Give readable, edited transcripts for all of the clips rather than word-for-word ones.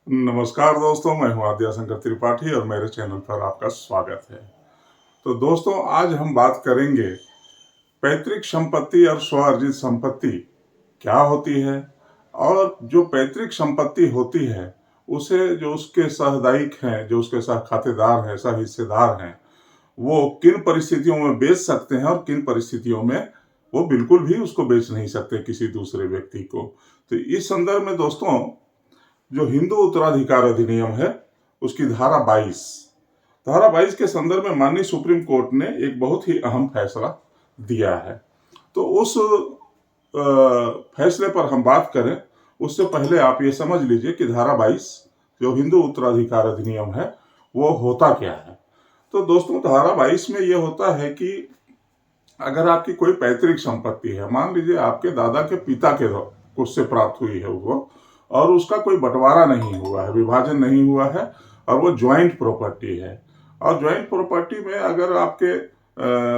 नमस्कार दोस्तों, मैं हूं आद्या शंकर त्रिपाठी और मेरे चैनल पर आपका स्वागत है। तो दोस्तों, आज हम बात करेंगे पैतृक संपत्ति और स्वार्जित संपत्ति क्या होती है, और जो पैतृक संपत्ति होती है उसे जो उसके सहदायिक हैं, जो उसके सह खातेदार हैं, सह हिस्सेदार हैं, वो किन परिस्थितियों में बेच सकते हैं और किन परिस्थितियों में वो बिल्कुल भी उसको बेच नहीं सकते किसी दूसरे व्यक्ति को। तो इस संदर्भ में दोस्तों, जो हिंदू उत्तराधिकार अधिनियम है उसकी धारा 22 के संदर्भ में माननीय सुप्रीम कोर्ट ने एक बहुत ही अहम फैसला दिया है। तो उस फैसले पर हम बात करें उससे पहले आप ये समझ लीजिए कि धारा 22 जो हिंदू उत्तराधिकार अधिनियम है वो होता क्या है। तो दोस्तों, धारा 22 में ये होता है कि अगर आपकी कोई पैतृक संपत्ति है, मान लीजिए आपके दादा के पिता के उससे प्राप्त हुई है वो, और उसका कोई बंटवारा नहीं हुआ है, विभाजन नहीं हुआ है, और वो ज्वाइंट प्रॉपर्टी है, और ज्वाइंट प्रॉपर्टी में अगर आपके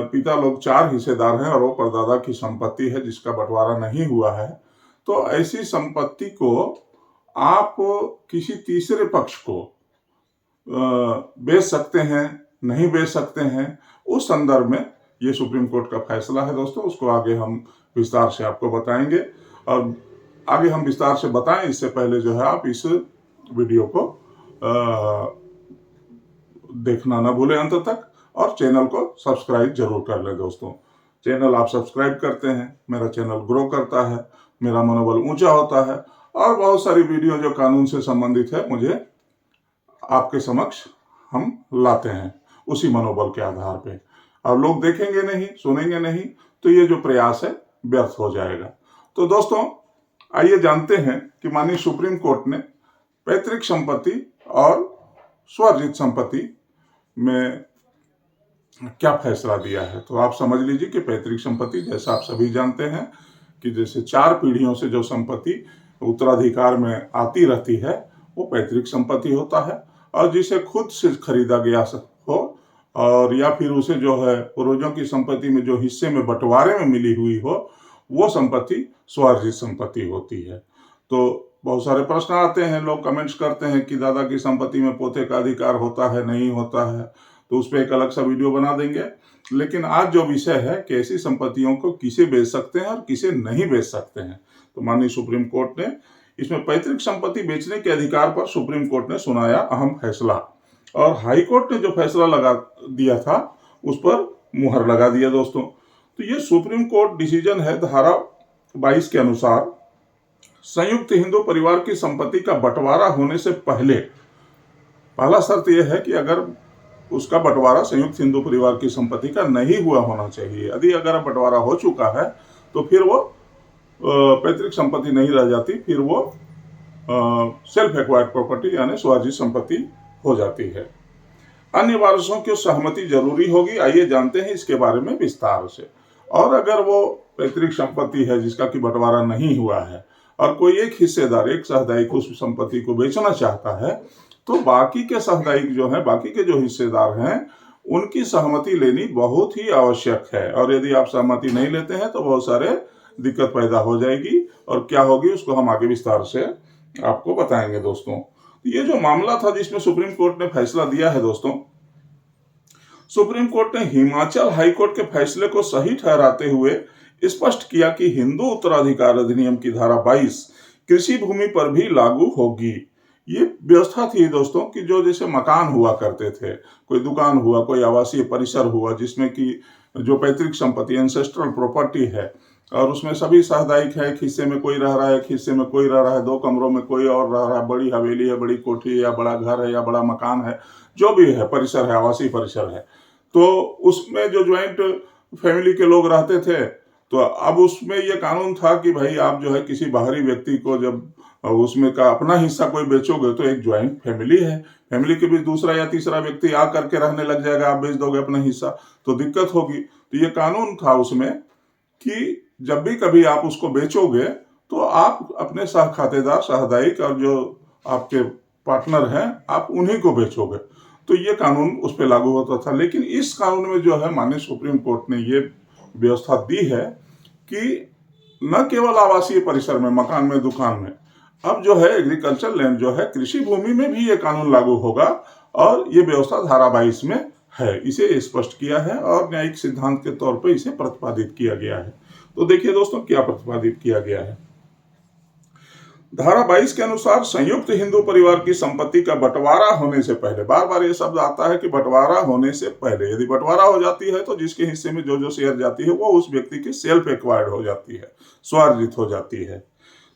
पिता लोग 4 हिस्सेदार हैं और वो परदादा की संपत्ति है जिसका बंटवारा नहीं हुआ है, तो ऐसी संपत्ति को आप किसी तीसरे पक्ष को बेच सकते हैं, नहीं बेच सकते हैं। उस संदर्भ में ये सुप्रीम कोर्ट का फैसला है दोस्तों, उसको आगे हम विस्तार से आपको बताएंगे। और आगे हम विस्तार से बताएं इससे पहले जो है आप इस वीडियो को देखना ना भूलें अंत तक, और चैनल को सब्सक्राइब जरूर कर लें दोस्तों। चैनल आप सब्सक्राइब करते हैं, मेरा चैनल ग्रो करता है, मेरा मनोबल ऊंचा होता है, और बहुत सारी वीडियो जो कानून से संबंधित है मुझे आपके समक्ष हम लाते हैं उसी मनोबल के आधार पे। अब लोग देखेंगे नहीं, सुनेंगे नहीं, तो ये जो प्रयास है व्यर्थ हो जाएगा। तो दोस्तों, आइए जानते हैं कि माननीय सुप्रीम कोर्ट ने पैतृक संपत्ति और स्वार्जित संपत्ति में क्या फैसला दिया है। तो आप समझ लीजिए कि पैतृक संपत्ति, जैसा आप सभी जानते हैं कि जैसे 4 पीढ़ियों से जो संपत्ति उत्तराधिकार में आती रहती है वो पैतृक संपत्ति होता है, और जिसे खुद से खरीदा गया हो, और या फिर उसे जो है पूर्वजों की संपत्ति में जो हिस्से में बंटवारे में मिली हुई हो, वो संपत्ति स्वार्जित संपत्ति होती है। तो बहुत सारे प्रश्न आते हैं, लोग कमेंट्स करते हैं कि दादा की संपत्ति में पोते का अधिकार होता है, नहीं होता है, तो उस पर एक अलग सा वीडियो बना देंगे। लेकिन आज जो विषय है कि ऐसी संपत्तियों को किसे बेच सकते हैं और किसे नहीं बेच सकते हैं, तो माननीय सुप्रीम कोर्ट ने इसमें पैतृक संपत्ति बेचने के अधिकार पर सुप्रीम कोर्ट ने सुनाया अहम फैसला, और हाई कोर्ट ने जो फैसला लगा दिया था उस पर मुहर लगा दिया दोस्तों। तो ये सुप्रीम कोर्ट डिसीजन है धारा 22 के अनुसार, संयुक्त हिंदू परिवार की संपत्ति का बंटवारा होने से पहले पहला शर्त यह है कि अगर उसका बंटवारा संयुक्त हिंदू परिवार की संपत्ति का नहीं हुआ होना चाहिए। यदि अगर बंटवारा हो चुका है तो फिर वो पैतृक संपत्ति नहीं रह जाती, फिर वो सेल्फ एक्वायर्ड प्रॉपर्टी यानी स्वार्जित संपत्ति हो जाती है। अन्य वारसों की सहमति जरूरी होगी। आइए जानते हैं इसके बारे में विस्तार से। और अगर वो पैतृक संपत्ति है जिसका कि बंटवारा नहीं हुआ है और कोई एक हिस्सेदार, एक सहदायिक उस संपत्ति को बेचना चाहता है, तो बाकी के सहदायिक जो है, बाकी के जो हिस्सेदार हैं, उनकी सहमति लेनी बहुत ही आवश्यक है। और यदि आप सहमति नहीं लेते हैं तो बहुत सारे दिक्कत पैदा हो जाएगी, और क्या होगी उसको हम आगे विस्तार से आपको बताएंगे दोस्तों। ये जो मामला था जिसमें सुप्रीम कोर्ट ने फैसला दिया है दोस्तों, सुप्रीम कोर्ट ने हिमाचल हाई कोर्ट के फैसले को सही ठहराते हुए स्पष्ट किया कि हिंदू उत्तराधिकार अधिनियम की धारा 22 कृषि भूमि पर भी लागू होगी। ये व्यवस्था थी दोस्तों कि जो जैसे मकान हुआ करते थे, कोई दुकान हुआ, कोई आवासीय परिसर हुआ, जिसमें कि जो पैतृक संपत्ति एंसेस्ट्रल प्रॉपर्टी है, और उसमें सभी सामुदायिक है, एक हिस्से में कोई रह रहा है, एक हिस्से में कोई रह रहा है, 2 कमरों में कोई और रह रहा है, बड़ी हवेली है, बड़ी कोठी है, या बड़ा घर है, या बड़ा मकान है, जो भी है, परिसर है, आवासीय परिसर है, तो उसमें जो ज्वाइंट फैमिली के लोग रहते थे, तो अब उसमें यह कानून था कि भाई आप जो है किसी बाहरी व्यक्ति को जब उसमें का अपना हिस्सा कोई बेचोगे तो एक ज्वाइंट फैमिली है, फैमिली के बीच दूसरा या तीसरा व्यक्ति आ करके रहने लग जाएगा, आप बेच दोगे अपना हिस्सा तो दिक्कत होगी। तो ये कानून था उसमें कि जब भी कभी आप उसको बेचोगे तो आप अपने सह खातेदार, सहदायिक और जो आपके पार्टनर हैं, आप उन्हीं को बेचोगे। तो ये कानून उस पर लागू होता था। लेकिन इस कानून में जो है माननीय सुप्रीम कोर्ट ने ये व्यवस्था दी है कि न केवल आवासीय परिसर में, मकान में, दुकान में, अब जो है एग्रीकल्चर लैंड जो है कृषि भूमि में भी ये कानून लागू होगा और ये व्यवस्था धारा 22 में है, इसे स्पष्ट किया है और न्यायिक सिद्धांत के तौर पर इसे प्रतिपादित किया गया है। तो देखिए दोस्तों क्या प्रतिपादित किया गया है। धारा 22 के अनुसार संयुक्त हिंदू परिवार की संपत्ति का बंटवारा होने से पहले, बार बार ये शब्द आता है कि बंटवारा होने से पहले, यदि बंटवारा हो जाती है तो जिसके हिस्से में जो जो शेयर जाती है वो उस व्यक्ति की सेल्फ एक्वायर्ड हो जाती है, स्वार्जित हो जाती है।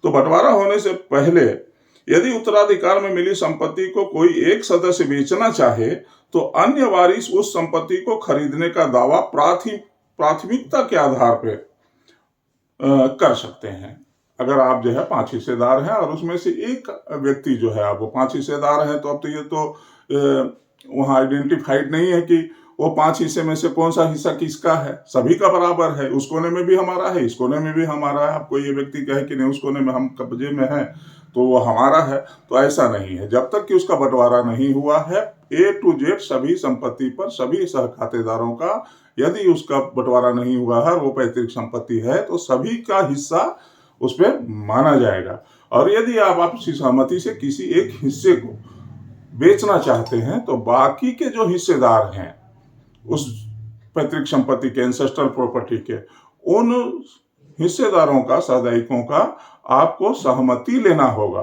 तो बंटवारा होने से पहले यदि उत्तराधिकार में मिली संपत्ति को कोई एक सदस्य बेचना चाहे तो अन्य वारिस उस संपत्ति को खरीदने का दावा प्राथमिकता के आधार पर कर सकते हैं। अगर आप जो है 5 हिस्सेदार हैं और उसमें से एक व्यक्ति जो है, आप वो 5 हिस्सेदार हैं, तो अब तो ये तो वहाँ आइडेंटिफाइड नहीं है कि वो 5 हिस्से में से कौन सा हिस्सा किसका है, सभी का बराबर है, उस कोने में भी हमारा है, इस कोने में भी हमारा है। अब कोई ये व्यक्ति कहे कि नहीं उस कोने में हम कब्जे में हैं तो वो हमारा है, तो ऐसा नहीं है। जब तक कि उसका बंटवारा नहीं हुआ है, A to Z सभी संपत्ति पर सभी सहखातेदारों का, यदि उसका बंटवारा नहीं हुआ है, वो पैतृक संपत्ति है, तो सभी का हिस्सा उस पर माना जाएगा। और यदि आप आपसी सहमति से किसी एक हिस्से को बेचना चाहते हैं तो बाकी के जो हिस्सेदार हैं उस पैतृक संपत्ति के, एंसेस्ट्रल प्रॉपर्टी के, उन हिस्सेदारों का, सहदायिकों का आपको सहमति लेना होगा,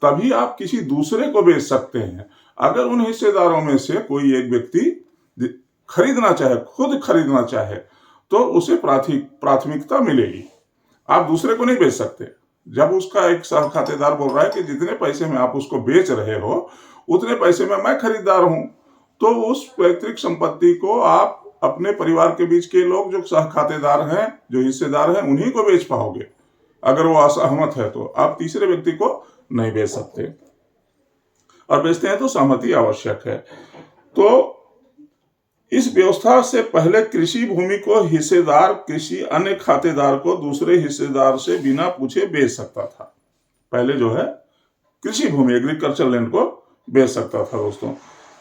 तभी आप किसी दूसरे को बेच सकते हैं। अगर उन हिस्सेदारों में से कोई एक व्यक्ति खरीदना चाहे, खुद खरीदना चाहे, तो उसे प्राथमिकता मिलेगी, आप दूसरे को नहीं बेच सकते। जब उसका एक सहखातेदार बोल रहा है कि जितने पैसे में आप उसको बेच रहे हो उतने पैसे में मैं खरीदार हूं, तो उस पैतृक संपत्ति को आप अपने परिवार के बीच के लोग जो सहखातेदार हैं, जो हिस्सेदार हैं, उन्हीं को बेच पाओगे। अगर वो असहमत है तो आप तीसरे व्यक्ति को नहीं बेच सकते, और बेचते हैं तो सहमति आवश्यक है। तो इस व्यवस्था से पहले कृषि भूमि को हिस्सेदार किसी अन्य खातेदार को दूसरे हिस्सेदार से बिना पूछे बेच सकता था। पहले जो है कृषि भूमि, एग्रीकल्चर लैंड को बेच सकता था दोस्तों।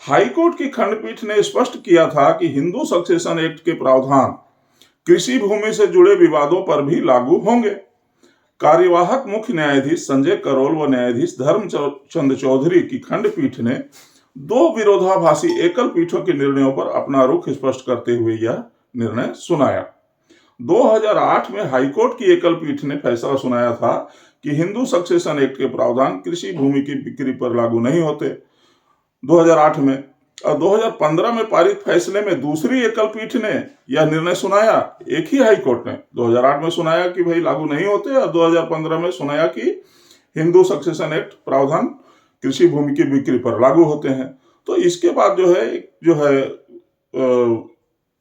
हाईकोर्ट की खंडपीठ ने स्पष्ट किया था कि हिंदू सक्सेशन एक्ट के प्रावधान कृषि भूमि से जुड़े विवादों पर भी लागू होंगे। कार्यवाहक मुख्य न्यायाधीश संजय करोल व न्यायाधीश धर्मचंद चौधरी की खंडपीठ ने 2 विरोधाभासी एकल पीठों के निर्णयों पर अपना रुख स्पष्ट करते हुए यह निर्णय सुनाया। 2008 में हाईकोर्ट की एकल पीठ ने फैसला सुनाया था कि हिंदू सक्सेशन एक्ट के प्रावधान कृषि भूमि की बिक्री पर लागू नहीं होते, 2008 में। और 2015 में पारित फैसले में दूसरी एकल पीठ ने यह निर्णय सुनाया, एक ही हाईकोर्ट ने 2008 में सुनाया कि भाई लागू नहीं होते, और 2015 में सुनाया कि हिंदू सक्सेशन एक्ट प्रावधान कृषि भूमि की बिक्री पर लागू होते हैं। तो इसके बाद जो है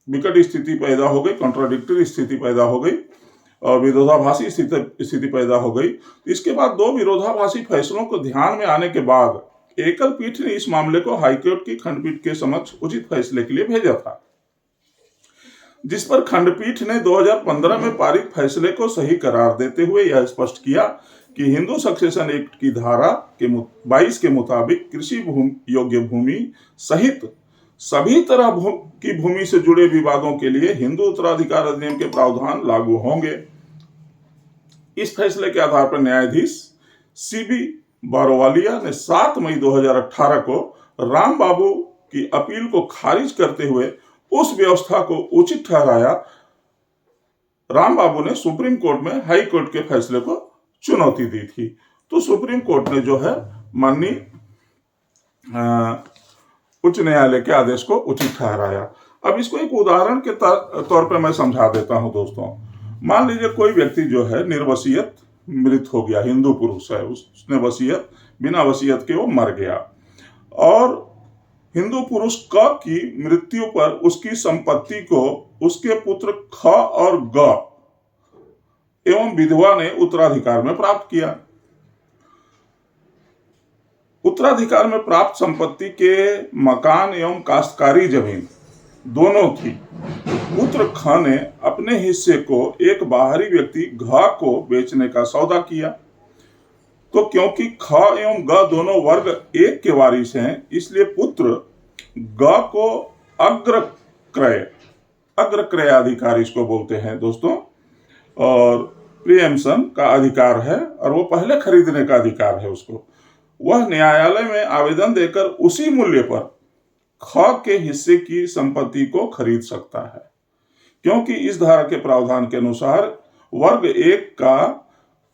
विकट स्थिति पैदा हो गई, कॉन्ट्राडिक्टरी स्थिति पैदा हो गई और विरोधाभासी स्थिति पैदा हो गई। इसके बाद 2 विरोधाभासी फैसलों को ध्यान में आने के बाद एकल पीठ ने इस मामले को हाईकोर्ट की खंडपीठ के समक्ष उचित फैसले के लिए भेजा था, जिस पर खंडपीठ ने 2015 में पारित फैसले को सही करार देते हुए यह स्पष्ट किया कि हिंदू सक्सेशन एक्ट की धारा के 22 के मुताबिक कृषि योग्य भूमि सहित सभी तरह की भूमि से जुड़े विवादों के लिए हिंदू उत्तराधिकार अधिनियम के प्रावधान लागू होंगे। इस फैसले के आधार पर न्यायाधीश सीबी बारोवालिया ने 7 मई 2018 को राम बाबू की अपील को खारिज करते हुए उस व्यवस्था को उचित ठहराया। राम बाबू ने सुप्रीम कोर्ट में हाई कोर्ट के फैसले को चुनौती दी थी, तो सुप्रीम कोर्ट ने जो है माननीय उच्च न्यायालय के आदेश को उचित ठहराया। अब इसको एक उदाहरण के तौर पर मैं समझा देता हूं दोस्तों। मान लीजिए कोई व्यक्ति जो है निर्वसियत मृत हो गया, हिंदू पुरुष है, उसने वसीयत, बिना वसीयत के वो मर गया, और हिंदू पुरुष क की मृत्यु पर उसकी संपत्ति को उसके पुत्र ख और ग एवं विधवा ने उत्तराधिकार में प्राप्त किया। उत्तराधिकार में प्राप्त संपत्ति के मकान एवं काश्तकारी जमीन दोनों थी। पुत्र ख ने अपने हिस्से को एक बाहरी व्यक्ति घ को बेचने का सौदा किया, तो क्योंकि ख एवं ग दोनों वर्ग एक के वारिस हैं, इसलिए पुत्र ग को अग्र क्रयाधिकार इसको बोलते हैं दोस्तों, और प्रीएम्पशन का अधिकार है और वो पहले खरीदने का अधिकार है उसको। वह न्यायालय में आवेदन देकर उसी मूल्य पर ख के हिस्से की संपत्ति को खरीद सकता है, क्योंकि इस धारा के प्रावधान के अनुसार वर्ग 1 का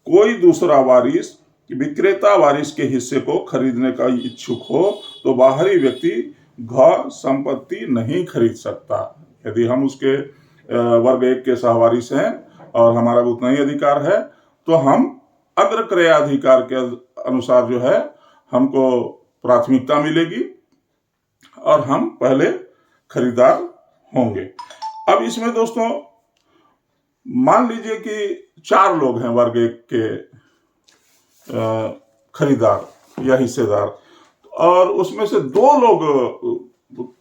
कोई दूसरा वारिस विक्रेता वारिस के हिस्से को खरीदने का इच्छुक हो तो बाहरी व्यक्ति घ संपत्ति नहीं खरीद सकता। यदि हम उसके वर्ग 1 के सहवारिस हैं और हमारा उतना ही अधिकार है तो हम अग्र क्रयाधिकार के अनुसार जो है हमको प्राथमिकता मिलेगी और हम पहले खरीदार होंगे। अब इसमें दोस्तों मान लीजिए कि 4 लोग हैं वर्ग 1 के खरीदार या हिस्सेदार, और उसमें से 2 लोग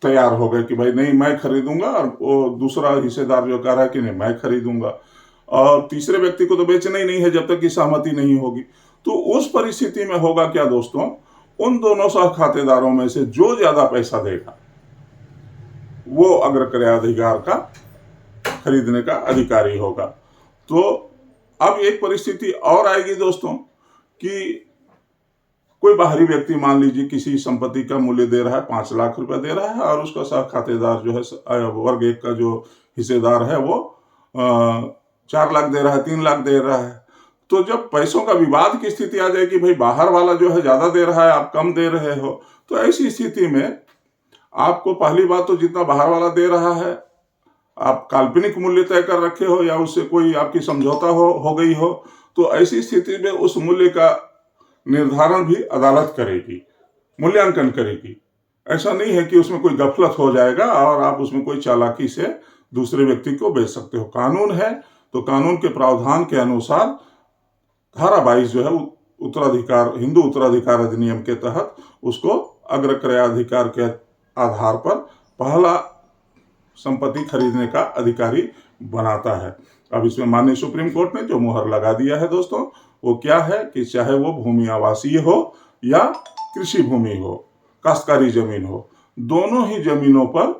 तैयार हो गए कि भाई नहीं मैं खरीदूंगा, और वो दूसरा हिस्सेदार जो कह रहा है कि नहीं मैं खरीदूंगा, और तीसरे व्यक्ति को तो बेचना ही नहीं है जब तक कि सहमति नहीं होगी। तो उस परिस्थिति में होगा क्या दोस्तों, उन दोनों सह खातेदारों में से जो ज्यादा पैसा देगा वो अग्र क्रयाधिकार का खरीदने का अधिकारी होगा। तो अब एक परिस्थिति और आएगी दोस्तों कि कोई बाहरी व्यक्ति मान लीजिए किसी संपत्ति का मूल्य दे रहा है, 5 लाख रुपए दे रहा है, और उसका सह खातेदार जो है वर्ग 1 का जो हिस्सेदार है वो 4 लाख दे रहा है, 3 लाख दे रहा है। तो जब पैसों का विवाद की स्थिति आ जाए कि भाई बाहर वाला जो है ज्यादा दे रहा है, आप कम दे रहे हो, तो ऐसी स्थिति में आपको पहली बात तो जितना बाहर वाला दे रहा है आप काल्पनिक मूल्य तय कर रखे हो या उससे कोई आपकी समझौता हो गई हो, तो ऐसी स्थिति में उस मूल्य का निर्धारण भी अदालत करेगी, मूल्यांकन करेगी। ऐसा नहीं है कि उसमें कोई गफलत हो जाएगा और आप उसमें कोई चालाकी से दूसरे व्यक्ति को बेच सकते हो। कानून है तो कानून के प्रावधान के अनुसार धारा 22 जो है उत्तराधिकार, हिंदू उत्तराधिकार अधिनियम के तहत उसको अग्र क्रयाधिकार के आधार पर पहला संपत्ति खरीदने का अधिकारी बनाता है। अब इसमें माननीय सुप्रीम कोर्ट ने जो मुहर लगा दिया है दोस्तों, वो क्या है कि चाहे वो भूमि आवासीय हो या कृषि भूमि हो, काश्तकारी जमीन हो, दोनों ही जमीनों पर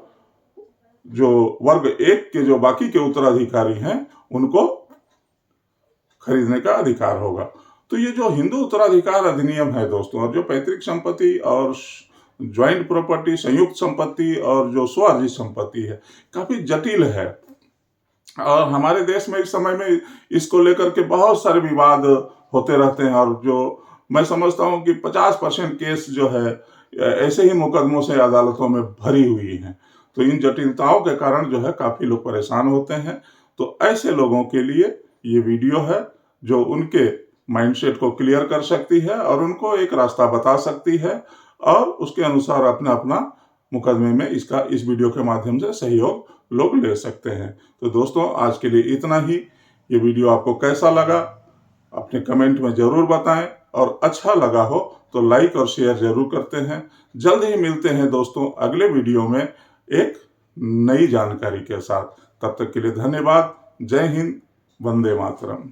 जो वर्ग 1 के जो बाकी के उत्तराधिकारी हैं उनको खरीदने का अधिकार होगा। तो ये जो हिंदू उत्तराधिकार अधिनियम है दोस्तों, और जो पैतृक संपत्ति और ज्वाइंट प्रॉपर्टी, संयुक्त संपत्ति और जो स्वअर्जित संपत्ति है, काफी जटिल है। और हमारे देश में इस समय में इसको लेकर के बहुत सारे विवाद होते रहते हैं, और जो मैं समझता हूं कि 50% केस जो है ऐसे ही मुकदमों से अदालतों में भरी हुई हैं। तो इन जटिलताओं के कारण जो है काफी लोग परेशान होते हैं। तो ऐसे लोगों के लिए ये वीडियो है जो उनके माइंडसेट को क्लियर कर सकती है और उनको एक रास्ता बता सकती है, और उसके अनुसार अपना अपना मुकदमे में इस वीडियो के माध्यम से सहयोग लोग ले सकते हैं। तो दोस्तों आज के लिए इतना ही। ये वीडियो आपको कैसा लगा अपने कमेंट में जरूर बताएं, और अच्छा लगा हो तो लाइक और शेयर जरूर करते हैं। जल्द ही मिलते हैं दोस्तों अगले वीडियो में एक नई जानकारी के साथ। तब तक के लिए धन्यवाद। जय हिंद, वंदे मातरम।